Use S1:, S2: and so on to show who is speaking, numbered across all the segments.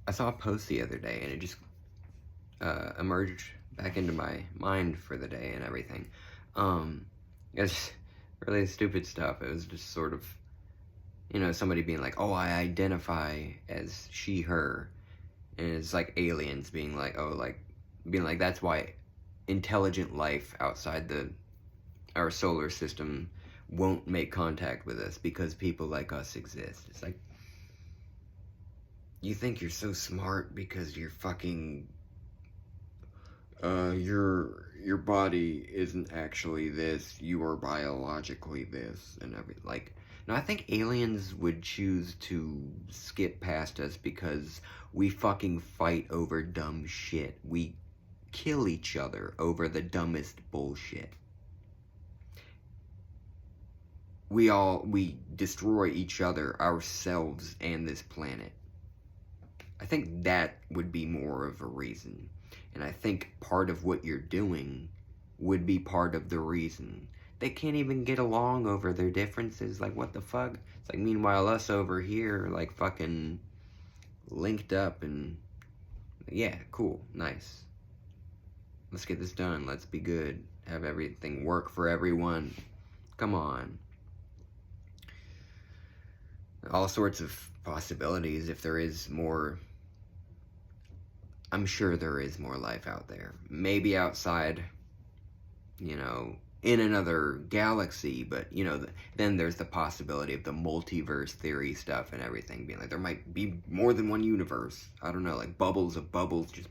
S1: I saw a post the other day, and it just emerged back into my mind for the day and everything. It's really stupid stuff. It was just sort of, somebody being like, oh, I identify as she, her. And it's like aliens being like, that's why intelligent life outside our solar system won't make contact with us, because people like us exist. It's like, you think you're so smart because you're fucking, your body isn't actually this, you are biologically this, and everything. Like, no, I think aliens would choose to skip past us because we fucking fight over dumb shit. We kill each other over the dumbest bullshit. We destroy each other, ourselves, and this planet. I think that would be more of a reason. And I think part of what you're doing would be part of the reason. They can't even get along over their differences. Like, what the fuck? It's like, meanwhile, us over here, like, fucking linked up and... Yeah, cool, nice. Let's get this done. Let's be good. Have everything work for everyone. Come on. All sorts of possibilities if there is more... I'm sure there is more life out there. Maybe outside, in another galaxy, but, then there's the possibility of the multiverse theory stuff and everything, being like, there might be more than one universe. I don't know, like bubbles of bubbles just...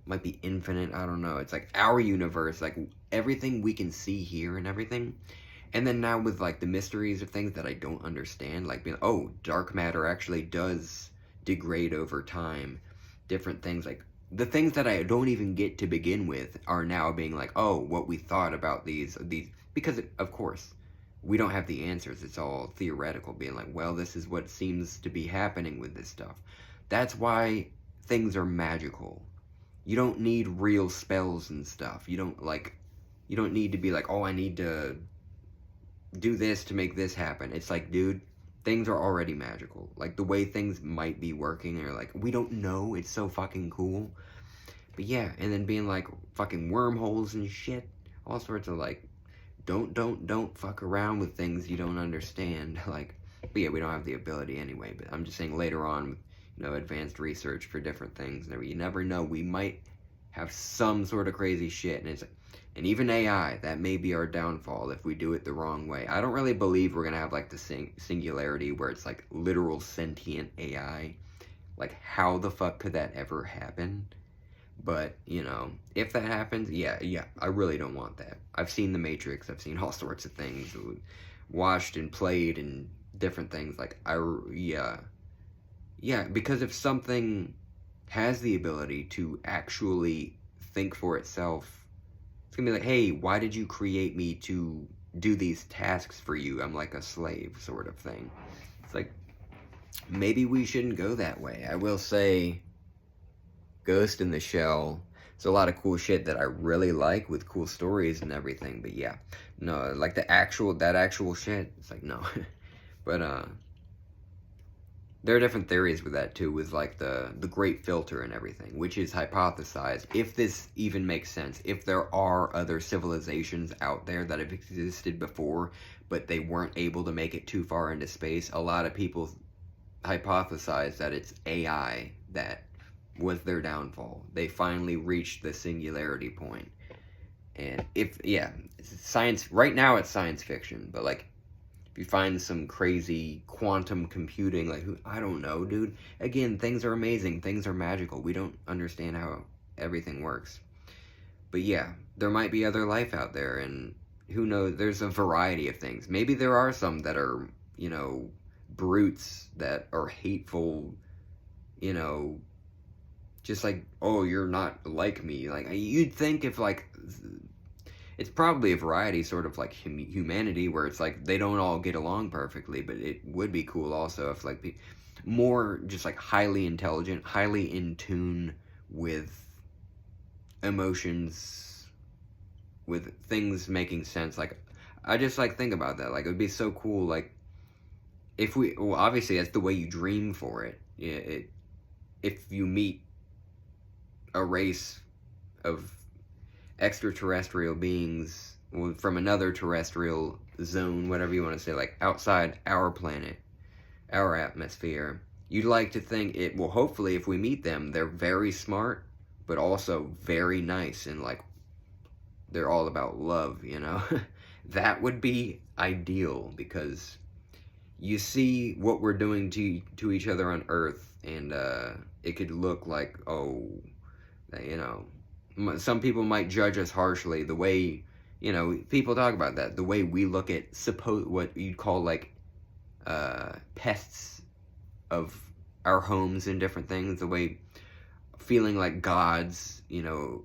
S1: might be infinite, I don't know. It's like our universe, like everything we can see here and everything. And then now with, like, the mysteries of things that I don't understand, like being, oh, dark matter actually does degrade over time. Different things, like the things that I don't even get to begin with are now being like, oh, what we thought about these, because of course we don't have the answers. It's all theoretical, being like, well, this is what seems to be happening with this stuff. That's why things are magical. You don't need real spells and stuff. You don't need to be like, oh, I need to do this to make this happen. It's like, dude, things are already magical. Like, the way things might be working, or like, we don't know. It's so fucking cool. But yeah, and then being like, fucking wormholes and shit. All sorts of, like, don't fuck around with things you don't understand. Like, but yeah, we don't have the ability anyway. But I'm just saying, later on, advanced research for different things, and you never know. We might have some sort of crazy shit, and it's like, and even AI, that may be our downfall if we do it the wrong way. I don't really believe we're gonna have, like, the singularity where it's, like, literal sentient AI. Like, how the fuck could that ever happen? But, if that happens, yeah, I really don't want that. I've seen The Matrix, I've seen all sorts of things, watched and played and different things, like, yeah, because if something has the ability to actually think for itself, it's gonna be like, hey, why did you create me to do these tasks for you? I'm like a slave, sort of thing. It's like, maybe we shouldn't go that way. I will say, Ghost in the Shell, it's a lot of cool shit that I really like, with cool stories and everything, but yeah. No, like, that actual shit, it's like, no. But, there are different theories with that too, with like the Great Filter and everything, which is hypothesized, if this even makes sense, if there are other civilizations out there that have existed before, but they weren't able to make it too far into space. A lot of people hypothesize that it's AI that was their downfall. They finally reached the singularity point. And science, right now it's science fiction, but like, if you find some crazy quantum computing, like, I don't know, dude. Again, things are amazing. Things are magical. We don't understand how everything works. But yeah, there might be other life out there, and who knows? There's a variety of things. Maybe there are some that are, brutes, that are hateful, just like, oh, you're not like me. Like, you'd think if, like... It's probably a variety, sort of like humanity, where it's like they don't all get along perfectly, but it would be cool also if, like, more just like highly intelligent, highly in tune with emotions, with things making sense. Like, I just, like, think about that. Like, it would be so cool, like, if we, well, obviously that's the way you dream for it. if you meet a race of extraterrestrial beings from another terrestrial zone, whatever you want to say, like outside our planet, our atmosphere, you'd like to think it, well, hopefully if we meet them, they're very smart, but also very nice, and like, they're all about love, you know? That would be ideal, because you see what we're doing to each other on Earth, and it could look like, oh, you know, some people might judge us harshly, the way, you know, people talk about that, the way we look at what you'd call like pests of our homes and different things, the way feeling like gods, you know,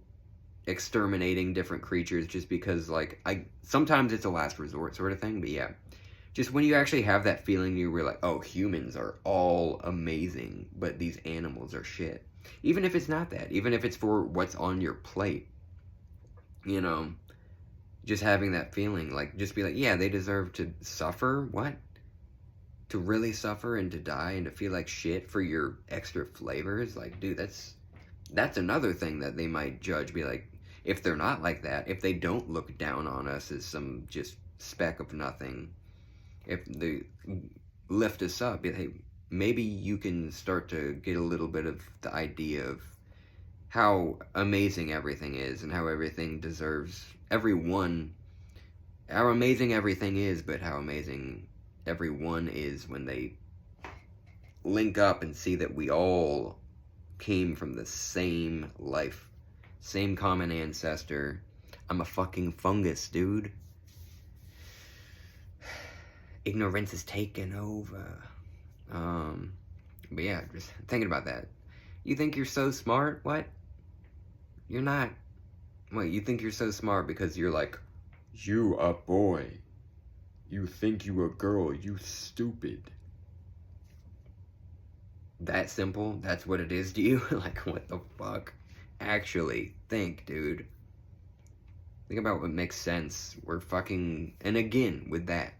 S1: exterminating different creatures just because, like, sometimes it's a last resort sort of thing, but yeah, just when you actually have that feeling, you realize, oh, humans are all amazing, but these animals are shit. Even if it's not that, even if it's for what's on your plate, you know, just having that feeling, like, just be like, yeah, they deserve to suffer. What? To really suffer and to die and to feel like shit for your extra flavors? Like, dude, that's another thing that they might judge, be like, if they're not like that, if they don't look down on us as some just speck of nothing, if they lift us up, hey, maybe you can start to get a little bit of the idea of how amazing everything is and how everything deserves everyone, how amazing everything is, but how amazing everyone is when they link up and see that we all came from the same life, same common ancestor. I'm a fucking fungus, dude. Ignorance is taking over. But yeah, just thinking about that. You think you're so smart? What? You're not. Wait, you think you're so smart because you're like, you a boy. You think you a girl, you stupid. That simple? That's what it is to you? Like, what the fuck? Actually, think, dude. Think about what makes sense. We're fucking... And again, with that,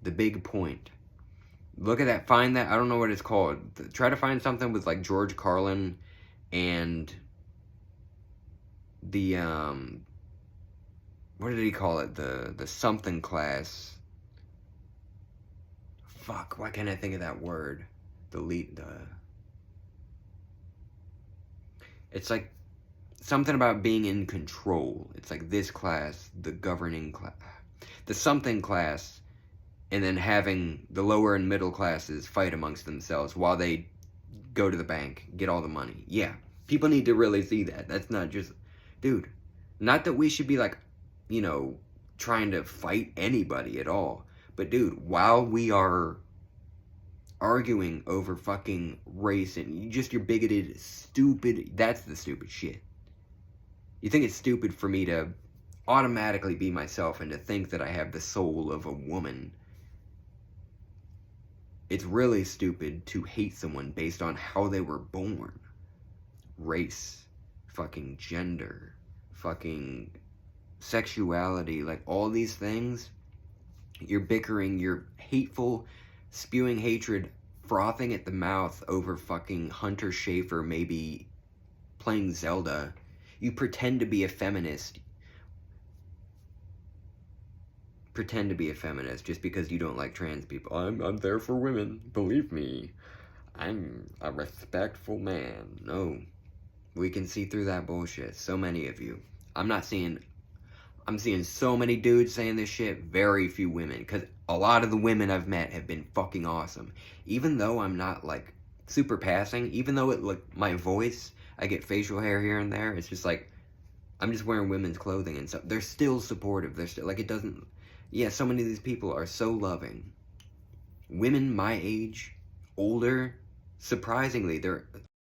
S1: the big point. Look at that, find that, I don't know what it's called. Try to find something with, like, George Carlin and the, what did he call it? The something class. Fuck, why can't I think of that word? It's like something about being in control. It's like this class, the governing class, the something class, and then having the lower and middle classes fight amongst themselves while they go to the bank, get all the money. Yeah, people need to really see that. That's not just, dude, not that we should be like, you know, trying to fight anybody at all. But dude, while we are arguing over fucking race and just your bigoted, stupid, that's the stupid shit. You think it's stupid for me to automatically be myself and to think that I have the soul of a woman. It's really stupid to hate someone based on how they were born. Race, fucking gender, fucking sexuality, like all these things. You're bickering, you're hateful, spewing hatred, frothing at the mouth over fucking Hunter Schafer maybe playing Zelda. You pretend to be a feminist. Pretend to be a feminist just because you don't like trans people. I'm there for women, believe me. I'm a respectful man. No. We can see through that bullshit. So many of you. I'm seeing so many dudes saying this shit, very few women, because a lot of the women I've met have been fucking awesome. Even though I'm not, like, super passing, even though it, like, my voice, I get facial hair here and there, it's just like, I'm just wearing women's clothing and stuff. They're still supportive. They're still, like, it doesn't, yeah, so many of these people are so loving. Women my age, older, surprisingly, they're